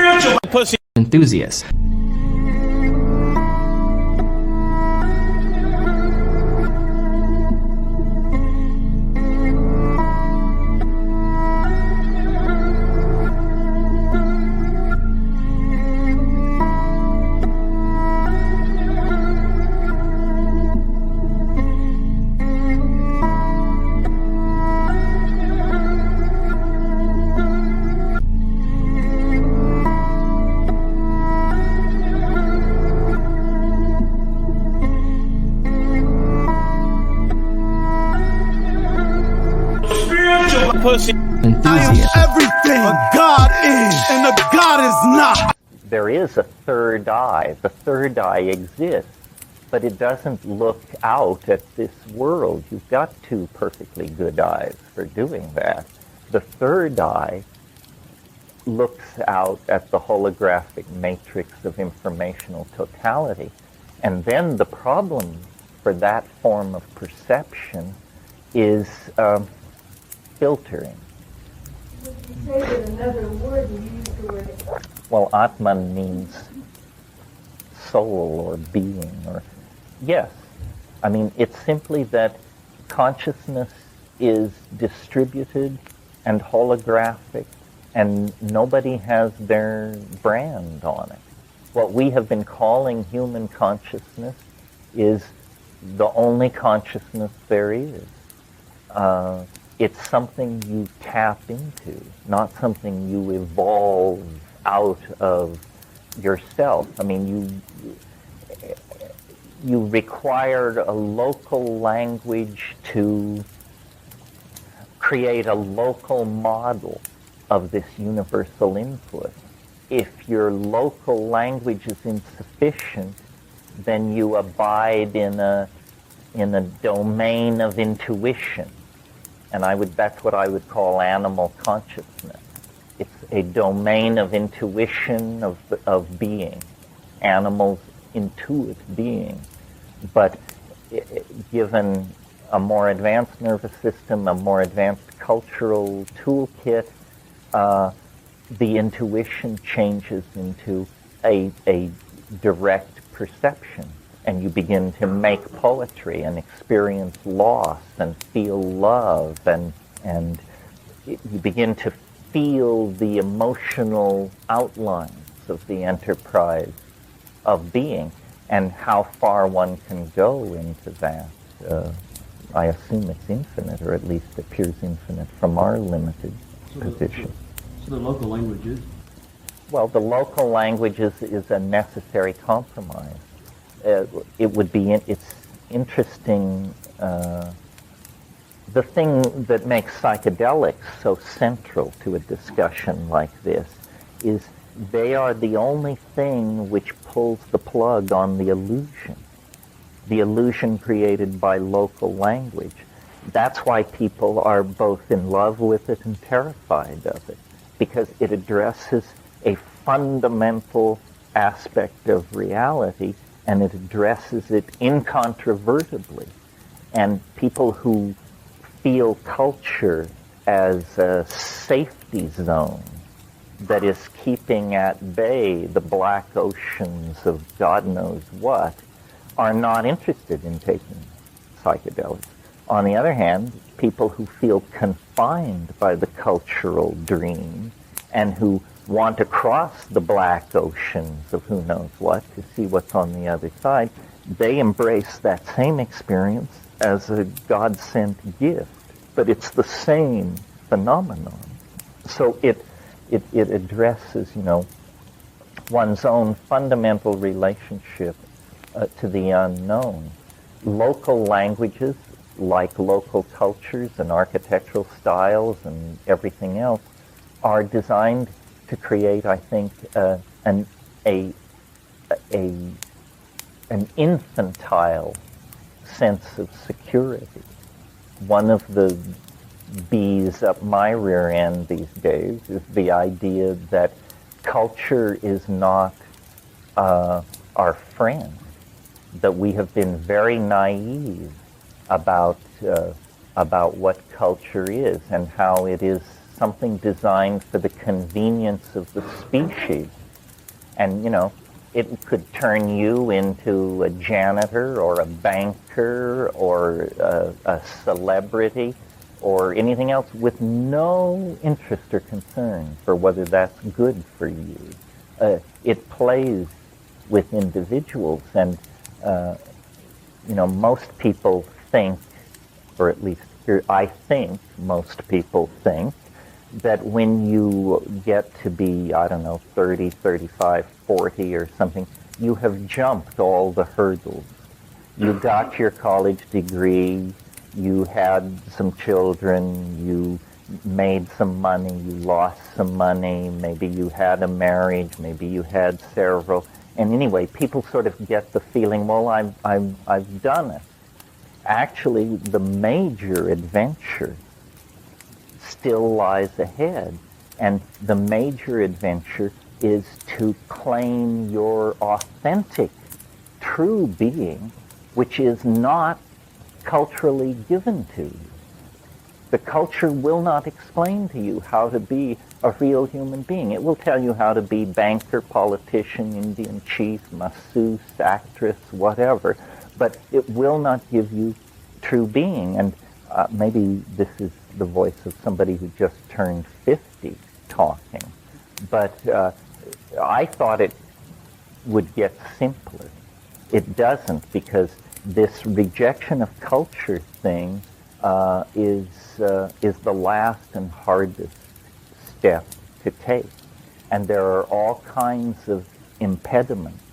spiritual pussy enthusiast. pussy enthusiast. I am everything a God is and a God is not. There is a third eye. The third eye exists, but it doesn't look out at this world. You've got two perfectly good eyes for doing that. The third eye looks out at the holographic matrix of informational totality. And then the problem for that form of perception is filtering. Would you say that another word, you use the word? Well, Atman means soul or being, or yes. I mean, it's simply that consciousness is distributed and holographic, and nobody has their brand on it. What we have been calling human consciousness is the only consciousness there is. It's something you tap into, not something you evolve out of yourself. I mean, you required a local language to create a local model of this universal input. If your local language is insufficient, then you abide in a domain of intuition. And that's what I would call animal consciousness. It's a domain of intuition, of being. Animals intuit being. But given a more advanced nervous system, a more advanced cultural toolkit, the intuition changes into a direct perception. And you begin to make poetry and experience loss and feel love, and you begin to feel the emotional outlines of the enterprise of being, and how far one can go into that. I assume it's infinite, or at least appears infinite from our limited position. So the local language is? Well, the local language is a necessary compromise. It's interesting, the thing that makes psychedelics so central to a discussion like this is they are the only thing which pulls the plug on the illusion created by local language. That's why people are both in love with it and terrified of it, because it addresses a fundamental aspect of reality, and it addresses it incontrovertibly. And people who feel culture as a safety zone that is keeping at bay the black oceans of God knows what are not interested in taking psychedelics. On the other hand, people who feel confined by the cultural dream and who want to cross the black oceans of who knows what to see what's on the other side, they embrace that same experience as a God-sent gift. But it's the same phenomenon. So it addresses, one's own fundamental relationship to the unknown. Local languages, like local cultures and architectural styles and everything else, are designed to create, I think, an infantile sense of security. One of the bees up my rear end these days is the idea that culture is not our friend, that we have been very naive about what culture is and how it is something designed for the convenience of the species. And, it could turn you into a janitor or a banker or a celebrity or anything else with no interest or concern for whether that's good for you. It plays with individuals, and most people think, or at least I think most people think, that when you get to be, 30, 35, 40 or something, you have jumped all the hurdles. You got your college degree, you had some children, you made some money, you lost some money, maybe you had a marriage, maybe you had several. And anyway, people sort of get the feeling, well, I've done it. Actually, the major adventure still lies ahead. And the major adventure is to claim your authentic, true being, which is not culturally given to you. The culture will not explain to you how to be a real human being. It will tell you how to be banker, politician, Indian chief, masseuse, actress, whatever, but it will not give you true being. And maybe this is the voice of somebody who just turned 50 talking, but I thought it would get simpler. It doesn't, because this rejection of culture thing is the last and hardest step to take. And there are all kinds of impediments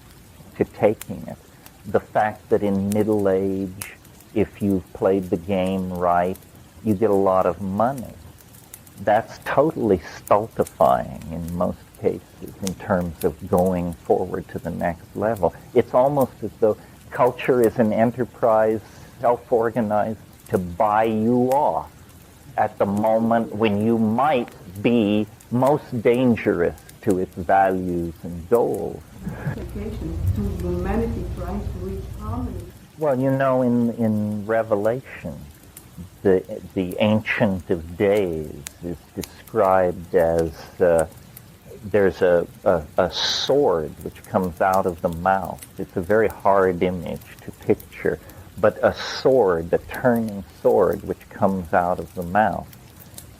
to taking it. The fact that in middle age, if you've played the game right, you get a lot of money. That's totally stultifying in most cases in terms of going forward to the next level. It's almost as though culture is an enterprise, self-organized, to buy you off at the moment when you might be most dangerous to its values and goals. To humanity trying to reach harmony. Well, in Revelation, the Ancient of Days is described as there's a sword which comes out of the mouth. It's a very hard image to picture, but a sword, a turning sword, which comes out of the mouth.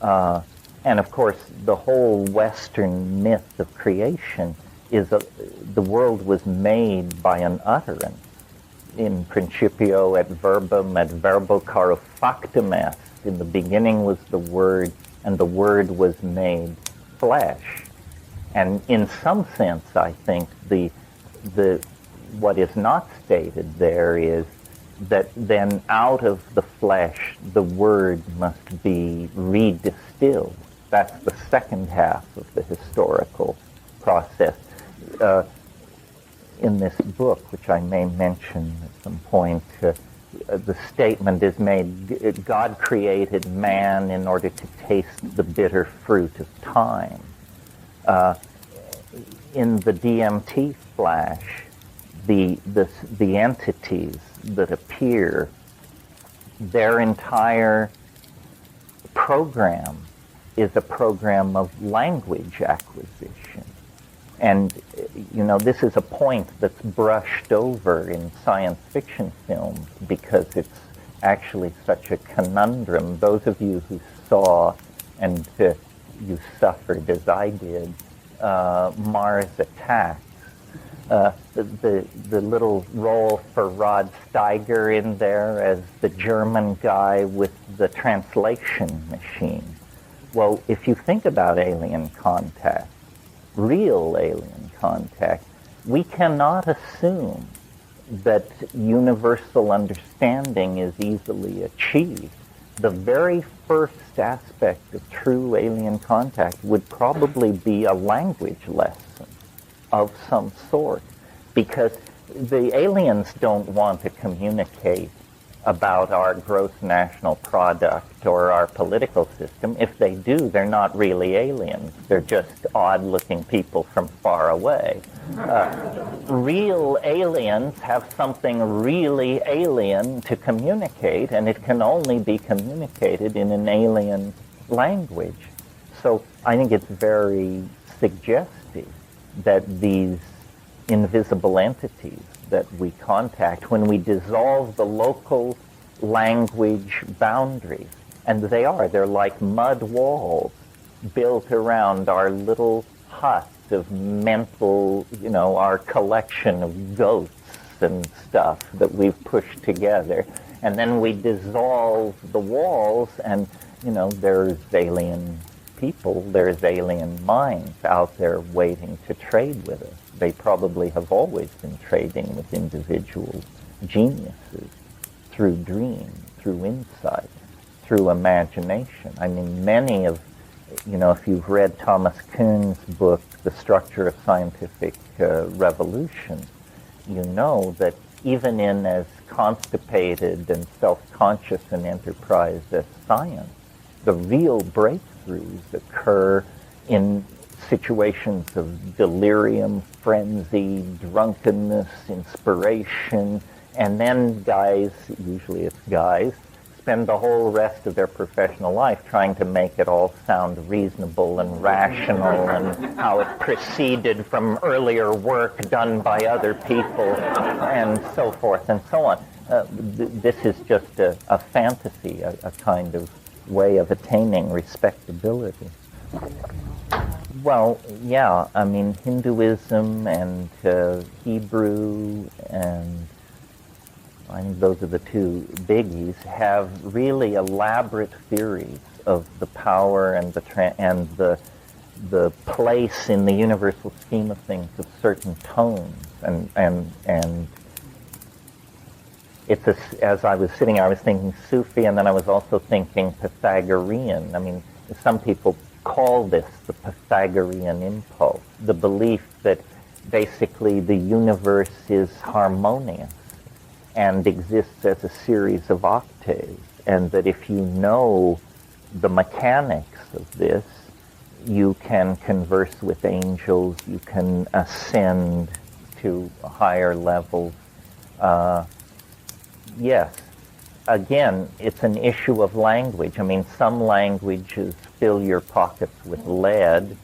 And of course, the whole Western myth of creation is the world was made by an utterance. In principio et verbum et verbo caro factum est. In the beginning was the Word, and the Word was made flesh. And in some sense, I think what is not stated there is that then out of the flesh, the Word must be redistilled. That's the second half of the historical process. In this book, which I may mention at some point, the statement is made, God created man in order to taste the bitter fruit of time. In the DMT flash, the entities that appear, their entire program is a program of language acquisition. And, this is a point that's brushed over in science fiction films because it's actually such a conundrum. Those of you who saw, and you suffered as I did, Mars Attacks, the little role for Rod Steiger in there as the German guy with the translation machine. Well, if you think about alien contact, real alien contact, we cannot assume that universal understanding is easily achieved. The very first aspect of true alien contact would probably be a language lesson of some sort, because the aliens don't want to communicate about our gross national product or our political system. If they do, they're not really aliens. They're just odd-looking people from far away. Real aliens have something really alien to communicate, and it can only be communicated in an alien language. So I think it's very suggestive that these invisible entities that we contact, when we dissolve the local language boundaries, and they're like mud walls built around our little hut of mental, our collection of ghosts and stuff that we've pushed together. And then we dissolve the walls, and, there's alien people, there's alien minds out there waiting to trade with us. They probably have always been trading with individual geniuses through dream, through insight, through imagination. I mean, many of, if you've read Thomas Kuhn's book, The Structure of Scientific Revolution, you know that even in as constipated and self-conscious an enterprise as science, the real breakthroughs occur in situations of delirium, frenzy, drunkenness, inspiration, and then guys, usually it's guys, spend the whole rest of their professional life trying to make it all sound reasonable and rational, and how it proceeded from earlier work done by other people, and so forth and so on. This is just a fantasy, a kind of way of attaining respectability. Well, yeah, I mean, Hinduism and Hebrew, and I think those are the two biggies, have really elaborate theories of the power and the place in the universal scheme of things of certain tones, and it's as I was sitting here, I was thinking Sufi, and then I was also thinking Pythagorean. I mean, some people call this the Pythagorean impulse, the belief that basically the universe is harmonious and exists as a series of octaves, and that if you know the mechanics of this, you can converse with angels, you can ascend to higher levels. Yes, again, it's an issue of language. I mean, some languages fill your pockets with lead,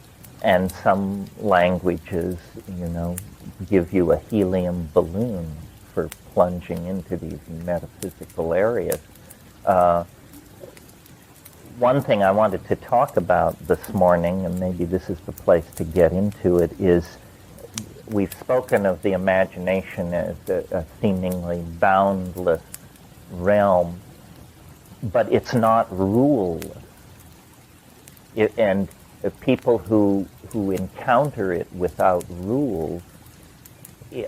and some languages, give you a helium balloon for plunging into these metaphysical areas. One thing I wanted to talk about this morning, and maybe this is the place to get into it, is we've spoken of the imagination as a seemingly boundless realm, but it's not ruleless. And people who encounter it without rules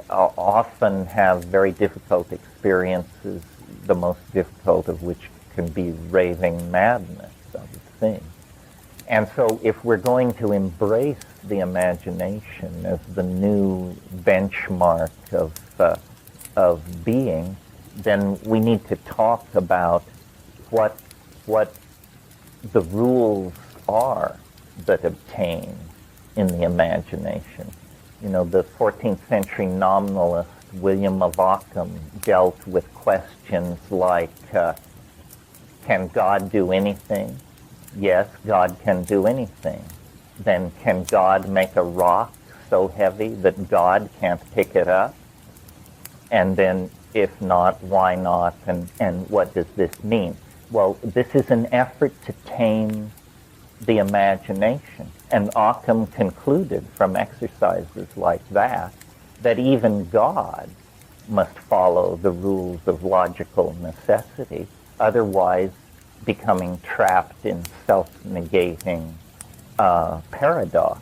often have very difficult experiences, the most difficult of which can be raving madness, I would think. And so if we're going to embrace the imagination as the new benchmark of being, then we need to talk about what the rules are that obtain in the imagination. The 14th century nominalist William of Ockham dealt with questions like, can God do anything? Yes, God can do anything. Then can God make a rock so heavy that God can't pick it up? And then if not, why not? And what does this mean? Well, this is an effort to tame the imagination. And Ockham concluded from exercises like that even God must follow the rules of logical necessity, otherwise becoming trapped in self-negating paradox.